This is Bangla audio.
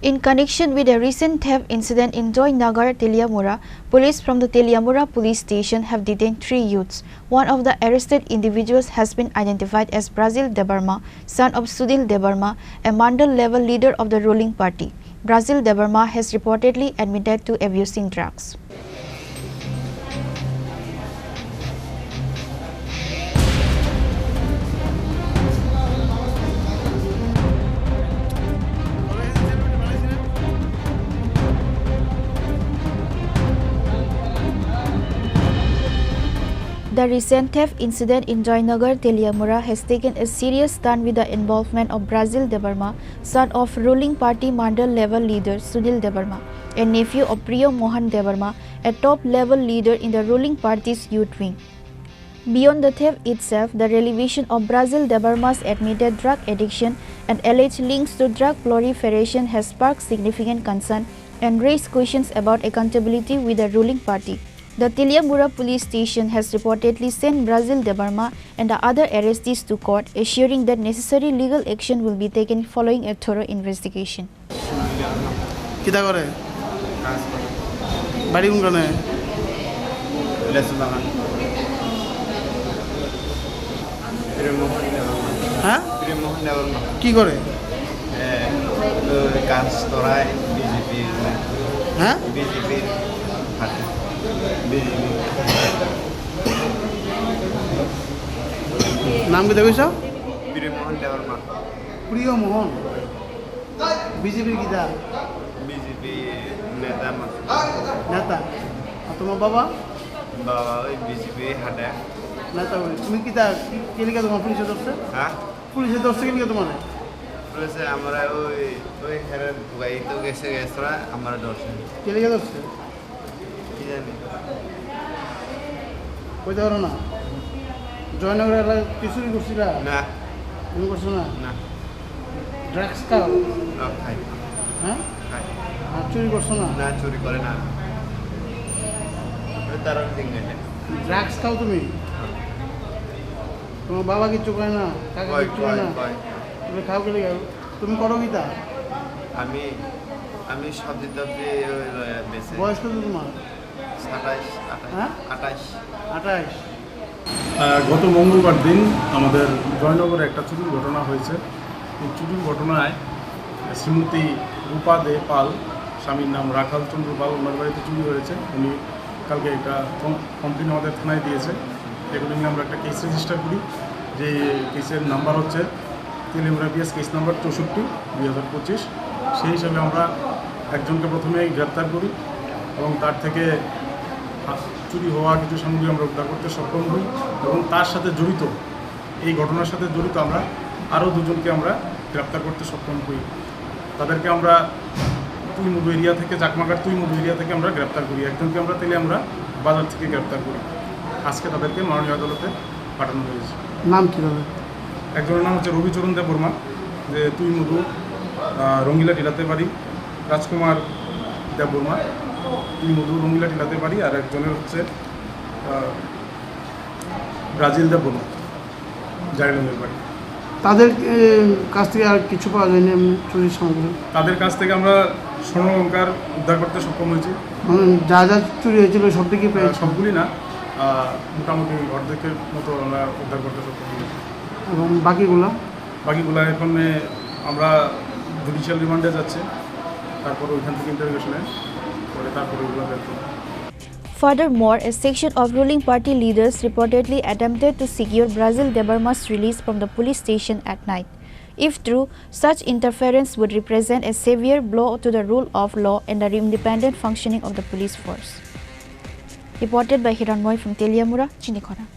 In connection with a recent theft incident in Joynagar, Teliamura, police from the Teliamura police station have detained 3 youths. One of the arrested individuals has been identified as Brazil Debarma, son of Sudil Debarma, a mandal-level leader of the ruling party. Brazil Debarma has reportedly admitted to abusing drugs. The recent theft incident in Joynagar, Teliamura has taken a serious turn with the involvement of Brazil Debarma, son of ruling party mandal-level leader Sudil Debarma, a nephew of Priyo Mohan Debarma, a top-level leader in the ruling party's youth wing. Beyond the theft itself, the revelation of Brazil Debarma's admitted drug addiction and alleged links to drug proliferation has sparked significant concern and raised questions about accountability with the ruling party. The Teliamura police station has reportedly sent Brazil Debarma and the other arrestees to court, assuring that necessary legal action will be taken following a thorough investigation. কিটা করে বাড়ি কোনখানে হ্যাঁ কি করে কাজ তোরায় বিজেপি হ্যাঁ বিজেপি নাম কি দেখছ প্রিয় মোহন দেবর্মা প্রিয় মোহন বিজেপির কিটা বিজেপি নেতা নেতা আর তোমার বাবা বাবা ওই বিজেপি হাটে নেতা তুমি কিটা কেলিকা তোমার পুলিশে ধরছে হ্যাঁ পুলিশে ধরছে কেলিকা তোমার বলেছে আমরা ওই ওই হেরে গাই তো গেছে গেছরা আমরা ধরছে কেলিকা ধরছে কি জানি কইতে পারো না জয়নগর এলাকা কিছুই করছিলা না তুমি করছো না না ড্রাগস খাও না খাই হ্যাঁ খাই আর চুরি করছো না না চুরি করে না তার দিন গেলে ড্রাগস খাও তুমি তোমার বাবা কিচ্ছু করে না কাকা কিচ্ছু করে না তুমি খাও গেলে তুমি করো কিতা আমি আমি সবজি টবজি বেশি বয়স কত তোমার 27 হ্যাঁ 28 গত মঙ্গলবার দিন আমাদের জয়নগরে একটা চুরির ঘটনা হয়েছে। এই চুরির ঘটনায় শ্রীমতী রূপা দে পাল, স্বামীর নাম রাখাল চন্দ্র পাল, ওনার বাড়িতে চুরি হয়েছে। উনি কালকে একটা কমপ্লেন আমাদের থানায় দিয়েছে। এগুলো নিয়ে আমরা একটা কেস রেজিস্টার করি, যে কেসের নাম্বার হচ্ছে তেলিয়ামুরা পিএস কেস নাম্বার 64/2025। সেই হিসাবে আমরা একজনকে প্রথমে গ্রেপ্তার করি এবং তার থেকে চুরি হওয়া কিছু সামগ্রী আমরা উদ্ধার করতে সক্ষম হই এবং তার সাথে জড়িত, এই ঘটনার সাথে জড়িত আমরা আরও দুজনকে আমরা গ্রেপ্তার করতে সক্ষম হই। তাদেরকে আমরা তুইমুদু এরিয়া থেকে, চাকমাঘাট তুইমুদু এরিয়া থেকে আমরা গ্রেপ্তার করি। একজনকে আমরা তেলিয়ামুরা বাজার থেকে গ্রেপ্তার করি। আজকে তাদেরকে মাননীয় আদালতে পাঠানো হয়েছে। নাম কী হবে? একজনের নাম হচ্ছে রবিচরণ দেববর্মা, যে তুইমুদু রঙ্গিলা টিলাতে বাড়ি, রাজকুমার দেববর্মা তুইমুদু রঙ্গিলা টিলাতে বাড়ি, আর একজনের হচ্ছে ব্রাজিল দেববর্মা জায়গানের বাড়ি। তাদের কাছ থেকে আর কিছু পাওয়া যায়নি চুরির সামগ্রী? তাদের কাছ থেকে আমরা স্বর্ণলঙ্কার উদ্ধার করতে সক্ষম হয়েছি। মানে যা যা চুরি হয়েছিল সব থেকে সবগুলি না, মোটামুটি অর্ধেকের মতো আমরা উদ্ধার করতে সক্ষম হয়েছি। এবং বাকিগুলো এখন আমরা জুডিশিয়াল রিমান্ডে যাচ্ছে, তারপর ওইখান থেকে ইন্টারোগেশনে করে তারপরে ওইগুলো বের করব। Furthermore, a section of ruling party leaders reportedly attempted to secure Brazil Debarma's release from the police station at night. If true, such interference would represent a severe blow to the rule of law and the independent functioning of the police force. Reported by Hiranmoy from Teliamura, Chini, Khorang.